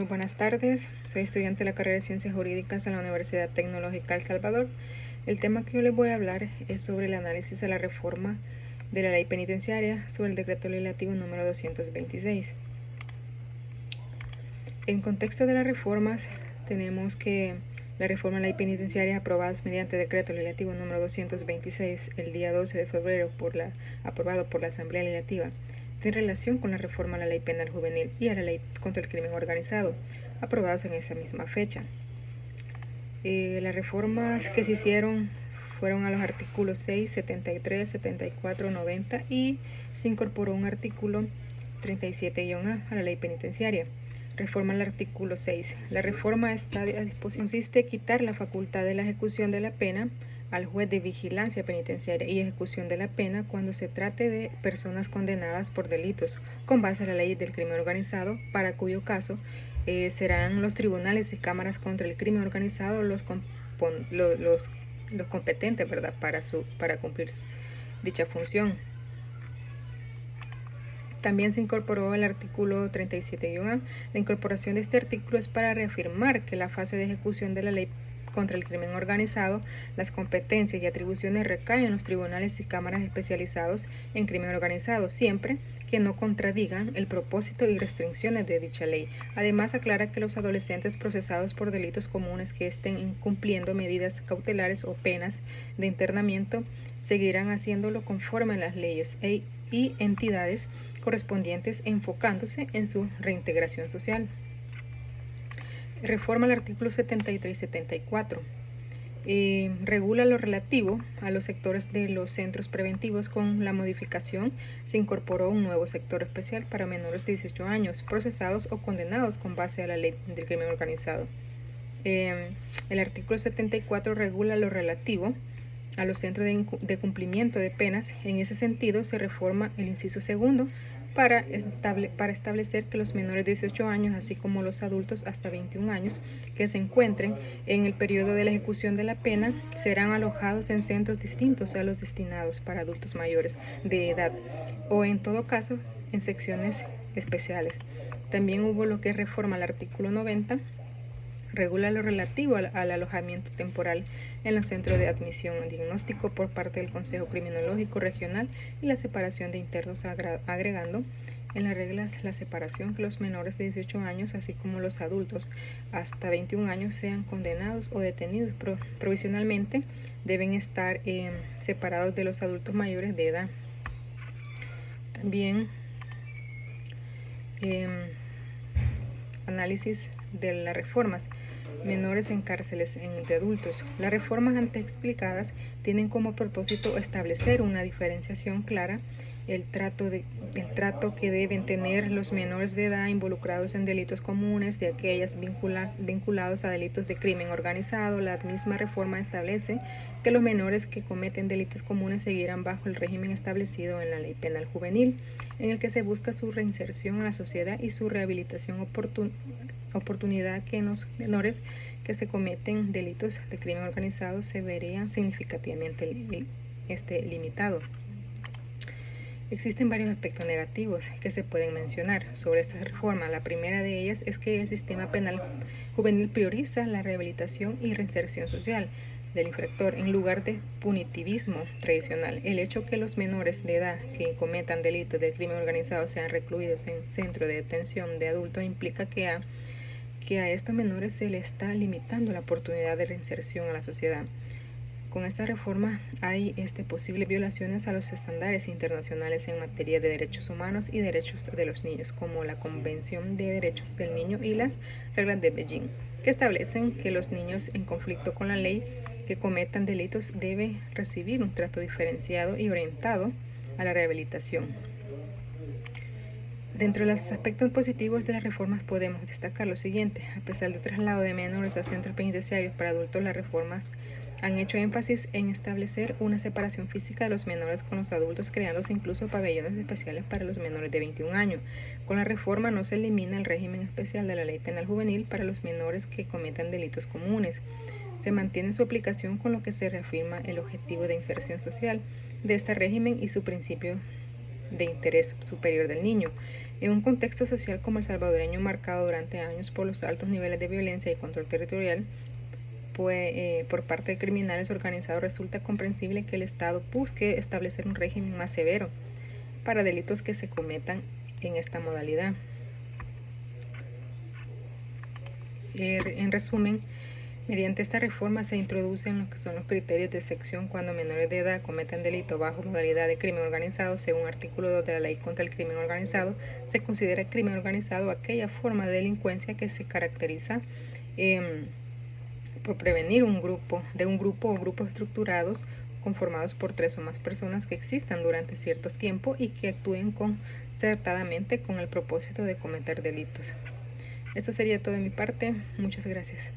Muy buenas tardes, soy estudiante de la carrera de Ciencias Jurídicas en la Universidad Tecnológica El Salvador. El tema que yo les voy a hablar es sobre el análisis de la reforma de la ley penitenciaria sobre el decreto legislativo número 226. En contexto de las reformas, tenemos que la reforma de la ley penitenciaria aprobadas mediante decreto legislativo número 226 el día 12 de febrero aprobado por la Asamblea Legislativa, en relación con la reforma a la Ley Penal Juvenil y a la Ley contra el Crimen Organizado, aprobados en esa misma fecha. Las reformas que se hicieron fueron a los artículos 6, 73, 74, 90 y se incorporó un artículo 37-A a la Ley Penitenciaria. Reforma al artículo 6. La reforma está a disposición. Consiste en quitar la facultad de la ejecución de la pena al juez de vigilancia penitenciaria y ejecución de la pena cuando se trate de personas condenadas por delitos con base a la ley del crimen organizado, para cuyo caso serán los tribunales y cámaras contra el crimen organizado los competentes, ¿verdad?, para cumplir dicha función. También se incorporó el artículo 37-A. La incorporación de este artículo es para reafirmar que la fase de ejecución de la ley contra el crimen organizado, las competencias y atribuciones recaen en los tribunales y cámaras especializados en crimen organizado, siempre que no contradigan el propósito y restricciones de dicha ley. Además, aclara que los adolescentes procesados por delitos comunes que estén incumpliendo medidas cautelares o penas de internamiento seguirán haciéndolo conforme a las leyes y entidades correspondientes, enfocándose en su reintegración social. Reforma al artículo 73 y 74. Regula lo relativo a los sectores de los centros preventivos. Con la modificación se incorporó un nuevo sector especial para menores de 18 años procesados o condenados con base a la ley del crimen organizado. El artículo 74 regula lo relativo a los centros de cumplimiento de penas. En ese sentido, se reforma el inciso segundo para establecer que los menores de 18 años, así como los adultos hasta 21 años que se encuentren en el periodo de la ejecución de la pena, serán alojados en centros distintos a los destinados para adultos mayores de edad, o en todo caso en secciones especiales. También hubo lo que reforma el artículo 90, regula lo relativo al alojamiento temporal en los centros de admisión y diagnóstico por parte del Consejo Criminológico Regional y la separación de internos, agregando en las reglas la separación que los menores de 18 años, así como los adultos hasta 21 años, sean condenados o detenidos provisionalmente, deben estar separados de los adultos mayores de edad. También análisis de las reformas. Menores en cárceles de adultos. Las reformas antes explicadas tienen como propósito establecer una diferenciación clara, el trato que deben tener los menores de edad involucrados en delitos comunes de aquellas vinculados a delitos de crimen organizado. La misma reforma establece que los menores que cometen delitos comunes seguirán bajo el régimen establecido en la Ley Penal Juvenil, en el que se busca su reinserción a la sociedad y su rehabilitación oportunidad que en los menores que se cometen delitos de crimen organizado se verían significativamente limitado. Existen varios aspectos negativos que se pueden mencionar sobre esta reforma. La primera de ellas es que el sistema penal juvenil prioriza la rehabilitación y reinserción social del infractor en lugar de punitivismo tradicional. El hecho que los menores de edad que cometan delitos de crimen organizado sean recluidos en centro de detención de adultos implica que a estos menores se les está limitando la oportunidad de reinserción a la sociedad. Con esta reforma hay posibles violaciones a los estándares internacionales en materia de derechos humanos y derechos de los niños, como la Convención de Derechos del Niño y las reglas de Beijing, que establecen que los niños en conflicto con la ley que cometan delitos deben recibir un trato diferenciado y orientado a la rehabilitación. Dentro de los aspectos positivos de las reformas podemos destacar lo siguiente. A pesar del traslado de menores a centros penitenciarios para adultos, las reformas han hecho énfasis en establecer una separación física de los menores con los adultos, creándose incluso pabellones especiales para los menores de 21 años. Con la reforma no se elimina el régimen especial de la Ley Penal Juvenil para los menores que cometan delitos comunes. Se mantiene su aplicación, con lo que se reafirma el objetivo de inserción social de este régimen y su principio de interés superior del niño. En un contexto social como el salvadoreño, marcado durante años por los altos niveles de violencia y control territorial por parte de criminales organizados, resulta comprensible que el Estado busque establecer un régimen más severo para delitos que se cometan en esta modalidad. En resumen, mediante esta reforma se introducen lo que son los criterios de sección cuando menores de edad cometen delito bajo modalidad de crimen organizado. Según artículo 2 de la Ley contra el Crimen Organizado, se considera crimen organizado aquella forma de delincuencia que se caracteriza por prevenir un grupo o grupos estructurados conformados por 3 o más personas que existan durante cierto tiempo y que actúen concertadamente con el propósito de cometer delitos. Esto sería todo de mi parte. Muchas gracias.